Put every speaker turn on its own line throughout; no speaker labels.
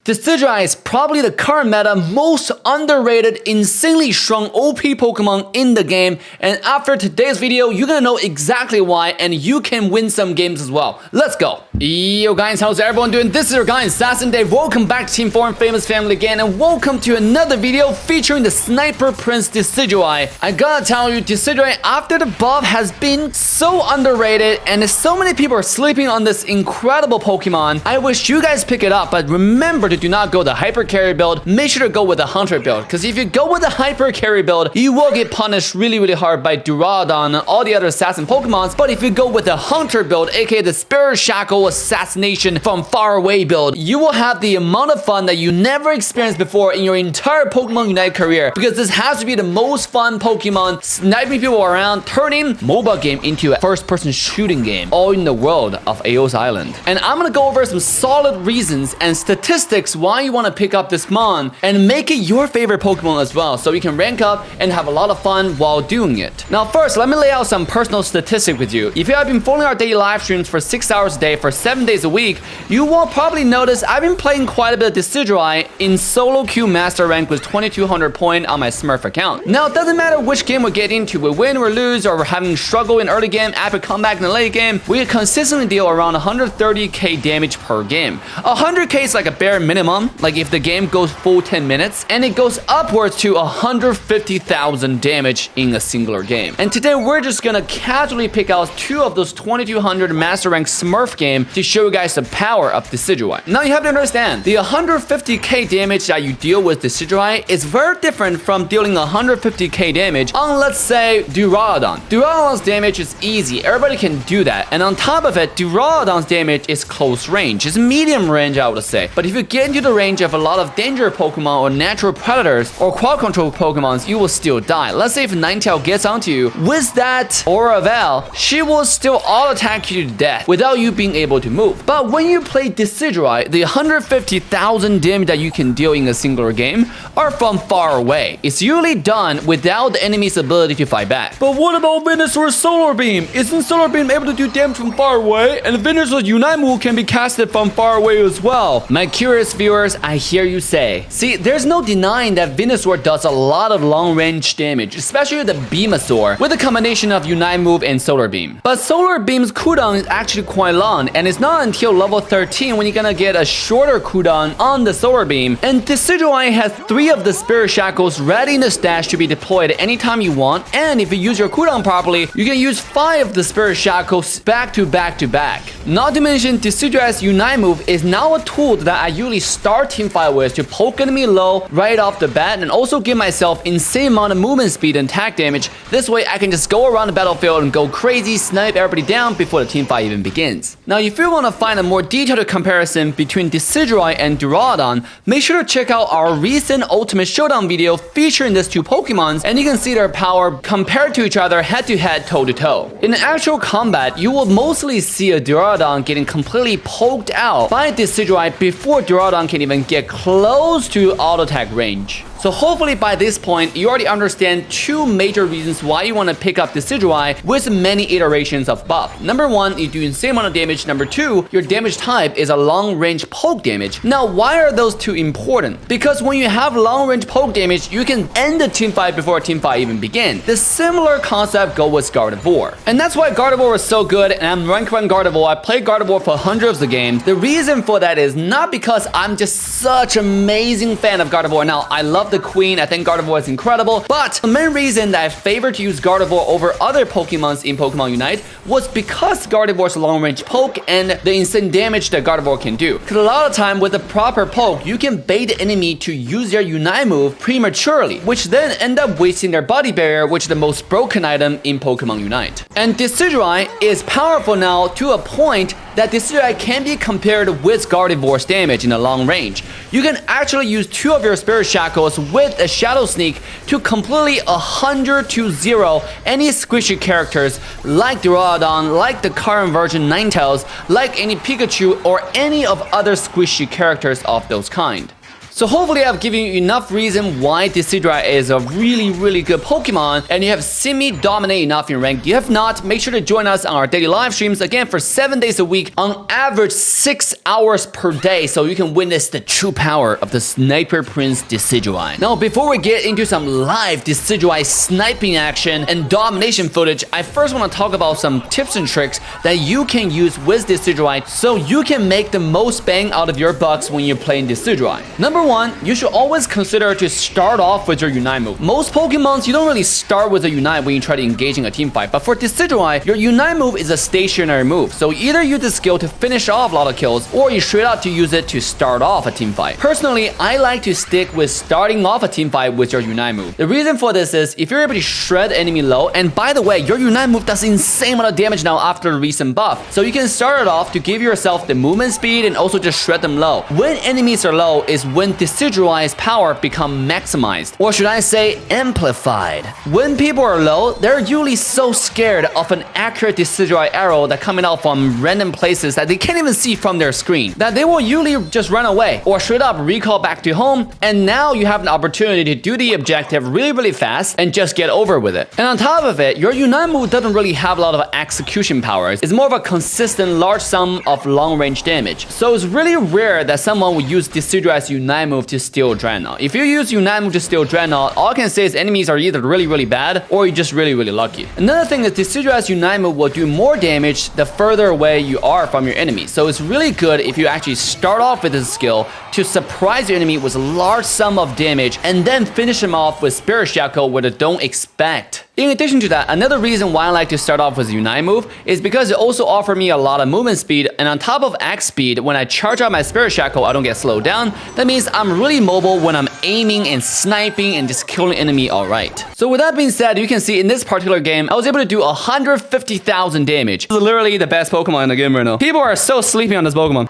Decidueye is probably the current meta most underrated, insanely strong OP Pokemon in the game, and after today's video, you're gonna know exactly why, and you can win some games as well. Let's go! Yo guys, how's everyone doing? This is your guy Assassin Dave. Welcome back to Team 4 and Famous Family again, and welcome to another video featuring the Sniper Prince Decidueye. I gotta tell you, Decidueye after the buff has been so underrated, and so many people are sleeping on this incredible Pokemon. I wish you guys pick it up, but remember to do not go the Hyper Carry build. Make sure to go with the Hunter build, because if you go with the Hyper Carry build, you will get punished really hard by Duraludon and all the other assassin Pokemons. But if you go with the Hunter build, aka the Spirit Shackle Assassination from Far Away build, you will have the amount of fun that you never experienced before in your entire Pokemon Unite career, because this has to be the most fun Pokemon sniping people around, turning mobile game into a first-person shooting game, all in the world of Aeos Island. And I'm gonna go over some solid reasons and statistics why you want to pick up this Mon and make it your favorite Pokemon as well, so you can rank up and have a lot of fun while doing it. Now first, let me lay out some personal statistics with you. If you have been following our daily live streams for 6 hours a day for 7 days a week, you will probably notice I've been playing quite a bit of Decidueye in solo queue master rank with 2200 point on my Smurf account. Now it doesn't matter which game we get into, we win or lose, or we're having struggle in early game, after comeback in the late game, we consistently deal around 130k damage per game. 100k is like a bare minimum, like if the game goes full 10 minutes, and it goes upwards to 150,000 damage in a singular game. And today we're just gonna casually pick out 2 of those 2200 master rank Smurf game to show you guys the power of Decidueye. Now you have to understand, the 150k damage that you deal with Decidueye is very different from dealing 150k damage on, let's say, Duraludon. Duraludon's damage is easy, everybody can do that, and on top of it, Duraludon's damage is close range, it's medium range I would say. But if you get into the range of a lot of danger Pokemon or natural predators or quad control Pokemons, you will still die. Let's say if Ninetale gets onto you, with that Aura Veil, she will still auto attack you to death without you being able to move. But when you play Decidueye, the 150,000 damage that you can deal in a singular game are from far away. It's usually done without the enemy's ability to fight back. But what about Venusaur's Solar Beam? Isn't Solar Beam able to do damage from far away? And Venusaur's Unite move can be casted from far away as well. My curious viewers, I hear you say. See, there's no denying that Venusaur does a lot of long-range damage, especially the Beamosaur, with a combination of Unite move and Solar Beam. But Solar Beam's cooldown is actually quite long, and it's not until level 13 when you're gonna get a shorter cooldown on the Solar Beam. And Decidueye has 3 of the Spirit Shackles ready in the stash to be deployed anytime you want, and if you use your cooldown properly, you can use 5 of the Spirit Shackles back to back to back. Not to mention, Decidueye's Unite move is now a tool that I usually start teamfight with to poke enemy low right off the bat, and also give myself insane amount of movement speed and attack damage. This way I can just go around the battlefield and go crazy, snipe everybody down before the teamfight even begins. Now if you want to find a more detailed comparison between Decidueye and Duraludon, make sure to check out our recent Ultimate Showdown video featuring these 2 Pokemons, and you can see their power compared to each other head to head, toe to toe. In actual combat, you will mostly see a Duraludon getting completely poked out by Decidueye before Duraludon can even get close to auto attack range. So hopefully by this point, you already understand 2 major reasons why you want to pick up Decidueye with many iterations of buff. Number 1, you do insane amount of damage. Number 2, your damage type is a long-range poke damage. Now, why are those 2 important? Because when you have long-range poke damage, you can end the teamfight before a teamfight even begins. The similar concept goes with Gardevoir. And that's why Gardevoir is so good, and I'm rank 1 Gardevoir. I played Gardevoir for hundreds of games. The reason for that is not because I'm just such an amazing fan of Gardevoir. Now, I love the Queen, I think Gardevoir is incredible, but the main reason that I favor to use Gardevoir over other Pokemons in Pokemon Unite was because Gardevoir's long-range poke and the insane damage that Gardevoir can do. Because a lot of time with the proper poke, you can bait the enemy to use their Unite move prematurely, which then end up wasting their body barrier, which is the most broken item in Pokemon Unite. And Decidueye is powerful now to a point that Decidueye can be compared with Gardevoir's damage in the long range. You can actually use 2 of your Spirit Shackles with a Shadow Sneak to completely 100 to 0 any squishy characters like Duraludon, like the current version Ninetales, like any Pikachu or any of other squishy characters of those kind. So hopefully I've given you enough reason why Decidueye is a really good Pokemon, and you have seen me dominate enough in rank. If you have not, make sure to join us on our daily live streams, again, for 7 days a week, on average 6 hours per day, so you can witness the true power of the Sniper Prince Decidueye. Now, before we get into some live Decidueye sniping action and domination footage, I first want to talk about some tips and tricks that you can use with Decidueye so you can make the most bang out of your bucks when you're playing Decidueye. Number one, you should always consider to start off with your Unite move. Most Pokemons, you don't really start with a Unite when you try to engage in a team fight, but for Decidueye, your Unite move is a stationary move. So either use the skill to finish off a lot of kills, or you straight out to use it to start off a team fight. Personally, I like to stick with starting off a team fight with your Unite move. The reason for this is if you're able to shred enemy low, and by the way, your Unite move does insane amount of damage now after the recent buff. So you can start it off to give yourself the movement speed and also just shred them low. When enemies are low is when Decidueye's power become maximized, or should I say amplified. When people are low, they're usually so scared of an accurate Decidueye arrow that coming out from random places that they can't even see from their screen, that they will usually just run away or straight up recall back to home, and now you have an opportunity to do the objective really fast and just get over with it. And on top of it, your Unite move doesn't really have a lot of execution powers. It's more of a consistent large sum of long range damage. So it's really rare that someone would use Decidueye's Unite move to steal Dreadnought. If you use Unite move to steal Dreadnought, all I can say is enemies are either really bad or you're just really lucky. Another thing is Decidueye's Unite move will do more damage the further away you are from your enemy. So it's really good if you actually start off with this skill to surprise your enemy with a large sum of damage and then finish them off with Spirit Shackle where they don't expect. In addition to that, another reason why I like to start off with Unite move is because it also offers me a lot of movement speed, and on top of axe speed, when I charge out my Spirit Shackle, I don't get slowed down. That means I'm really mobile when I'm aiming and sniping and just killing enemy alright. So with that being said, you can see in this particular game, I was able to do 150,000 damage. This is literally the best Pokemon in the game right now. People are so sleepy on this Pokemon.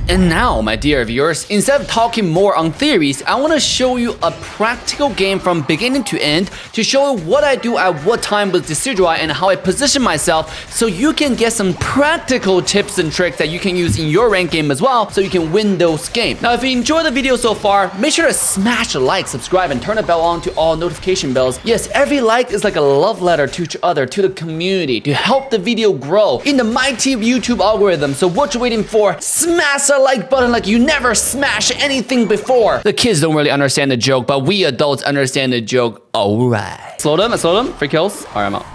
And now, my dear viewers, instead of talking more on theories, I want to show you a practical game from beginning to end to show you what I do at what time with Decidueye and how I position myself so you can get some practical tips and tricks that you can use in your rank game as well so you can win those games. Now, if you enjoyed the video so far, make sure to smash a like, subscribe, and turn the bell on to all notification bells. Yes, every like is like a love letter to each other, to the community, to help the video grow in the mighty YouTube algorithm. So what you waiting for? Smash a like button like you never smashed anything before. The kids don't really understand the joke, but we adults understand the joke. Alright. Slow them. Free kills. Alright, I'm out.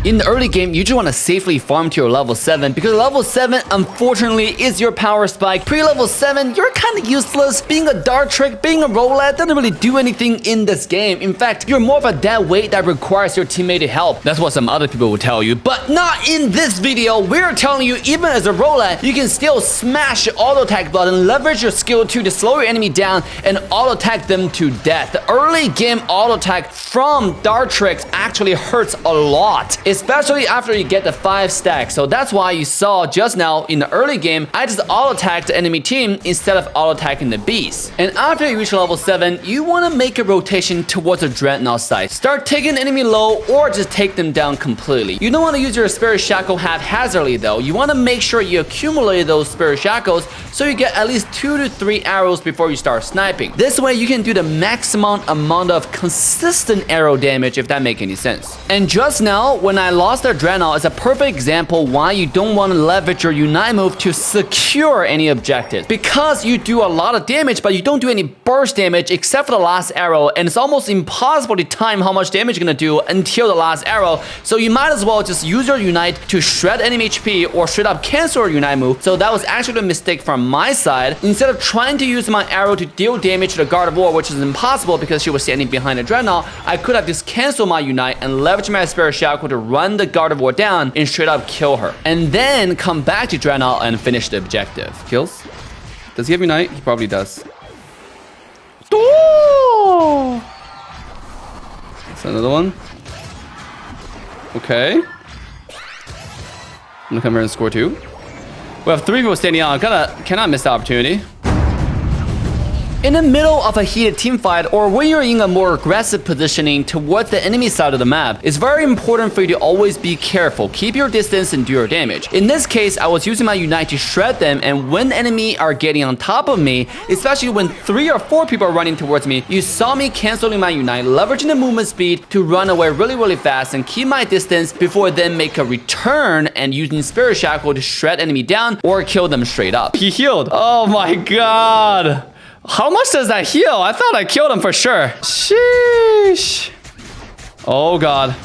In the early game, you just want to safely farm to your level 7 because level 7, unfortunately, is your power spike. Pre-level 7, you're kind of useless. Being a dart trick, being a rollout doesn't really do anything in this game. In fact, you're more of a dead weight that requires your teammate to help. That's what some other people will tell you, but not in this video. We're telling you, even as a rollout, you can still smash the auto attack button, leverage your skill 2 to slow your enemy down, and auto attack them to death. The early game auto attack from dart tricks actually hurts a lot, especially after you get the 5 stacks. So that's why you saw just now in the early game, I just auto-attacked the enemy team instead of auto-attacking the beast. And after you reach level 7, you want to make a rotation towards the Dreadnought side. Start taking the enemy low or just take them down completely. You don't want to use your Spirit Shackle haphazardly though. You want to make sure you accumulate those Spirit Shackles so you get at least 2 to 3 arrows before you start sniping. This way you can do the maximum amount of consistent arrow damage, if that makes any sense. And just now, when I lost their Dreadnought, is a perfect example why you don't want to leverage your Unite move to secure any objective. Because you do a lot of damage, but you don't do any burst damage except for the last arrow, and it's almost impossible to time how much damage you're gonna do until the last arrow. So you might as well just use your Unite to shred enemy HP or straight up cancel your Unite move. So that was actually a mistake from my side. Instead of trying to use my arrow to deal damage to the Gardevoir, which is impossible because she was standing behind the Dreadnought, I could have just canceled my Unite and leveraged my Spirit Shackle to run the Gardevoir down and straight up kill her. And then come back to Dreadnought and finish the objective. Kills? Does he have Unite? He probably does. Oh! That's another one. Okay. I'm gonna come here and score 2. We have 3 people standing on. I cannot miss the opportunity. In the middle of a heated teamfight or when you're in a more aggressive positioning towards the enemy side of the map, it's very important for you to always be careful. Keep your distance and do your damage. In this case, I was using my Unite to shred them, and when enemy are getting on top of me, especially when 3 or 4 people are running towards me, you saw me canceling my Unite, leveraging the movement speed to run away really fast and keep my distance before then make a return and using Spirit Shackle to shred enemy down or kill them straight up. He healed. Oh my god. How much does that heal? I thought I killed him for sure. Sheesh. Oh god.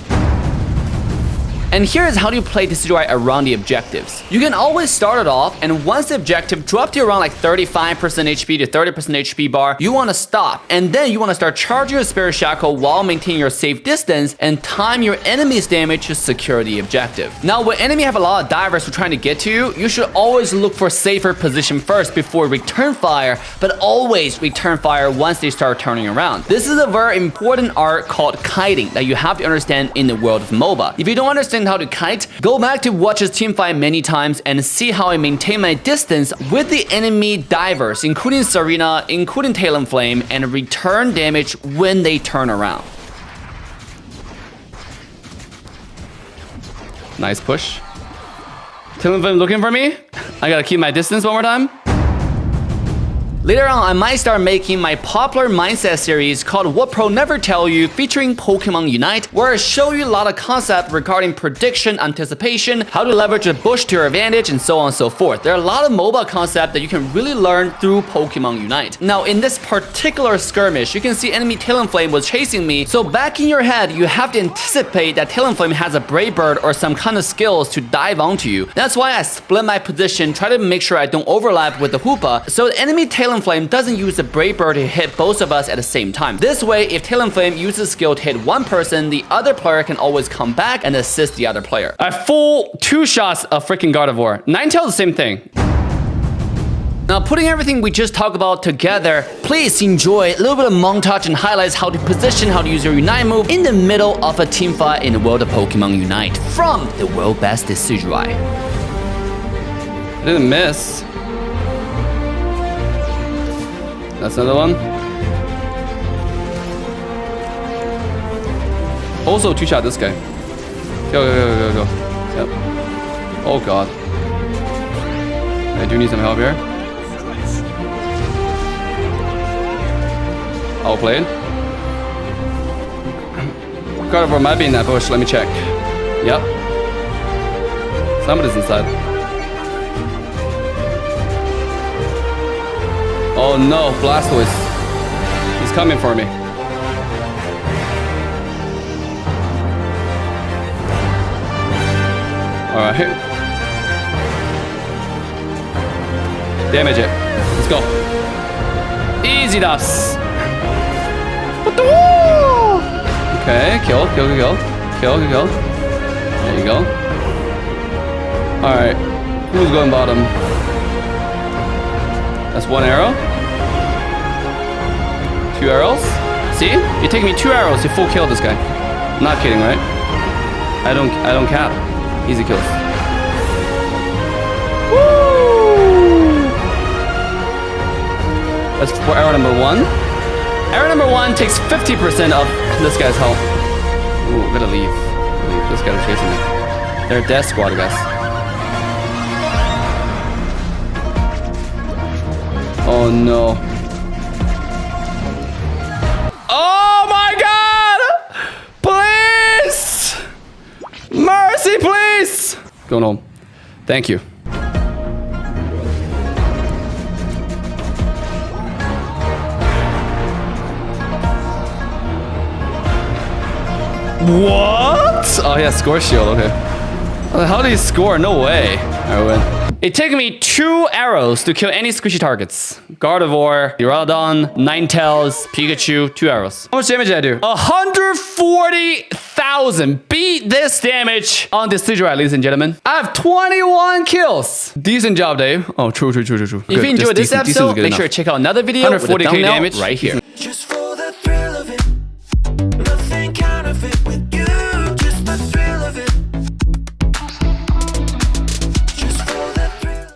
And here is how you play Decidueye around the objectives. You can always start it off, and once the objective dropped to around like 35% HP to 30% HP bar, you want to stop. And then you want to start charging your Spirit Shackle while maintaining your safe distance and time your enemy's damage to secure the objective. Now, when enemy have a lot of divers who are trying to get to you, you should always look for safer position first before return fire, but always return fire once they start turning around. This is a very important art called kiting that you have to understand in the world of MOBA. If you don't understand how to kite, go back to watch this team fight many times and see how I maintain my distance with the enemy divers, including Serena, including Talonflame, and return damage when they turn around. Nice push. Talonflame looking for me. I gotta keep my distance one more time. Later on, I might start making my popular mindset series called What Pro Never Tell You, featuring Pokemon Unite, where I show you a lot of concepts regarding prediction, anticipation, how to leverage a bush to your advantage, and so on and so forth. There are a lot of MOBA concepts that you can really learn through Pokemon Unite. Now, in this particular skirmish, you can see enemy Talonflame was chasing me, so back in your head, you have to anticipate that Talonflame has a Brave Bird or some kind of skills to dive onto you. That's why I split my position, try to make sure I don't overlap with the Hoopa, so the enemy Talonflame doesn't use the Brave Bird to hit both of us at the same time. This way, if Talonflame uses skill to hit one person, the other player can always come back and assist the other player. I full 2 shots of freaking Gardevoir. Ninetale, the same thing. Now, putting everything we just talked about together, please enjoy a little bit of montage and highlights how to position, how to use your Unite move in the middle of a team fight in the world of Pokemon Unite from the world best Decidueye. I didn't miss. That's another one. Also 2-shot this guy. Go. Yep. Oh god. I do need some help here. I'll play it. Gardevoir might be in that bush. Let me check. Yep. Somebody's inside. Oh no, Blastoise. He's coming for me. Alright. Damage it. Let's go. Easy does. Okay, kill. There you go. Alright. Who's going bottom? That's 1 arrow. 2 arrows. See? It took me 2 arrows to full kill this guy. I'm not kidding, right? I don't cap. Easy kills. Woo! That's for arrow number 1. Arrow number 1 takes 50% of this guy's health. Ooh, gotta leave. This guy's chasing me. They're a death squad, guys. Oh no. Oh my god! Please! Mercy, please! Going home. Thank you. What? Oh yeah, score shield, okay. How did he score? No way. I win. It took me 2 arrows to kill any squishy targets. Gardevoir, Duraludon, Ninetales, Pikachu, 2 arrows. How much damage did I do? 140,000. Beat this damage on Decidueye, ladies and gentlemen. I have 21 kills. Decent job, Dave. Oh, true. If you enjoyed this episode, make sure to check out another video with 140k damage right here.
Just for the thrill of it. Nothing counterfeit with you. Just the thrill of it.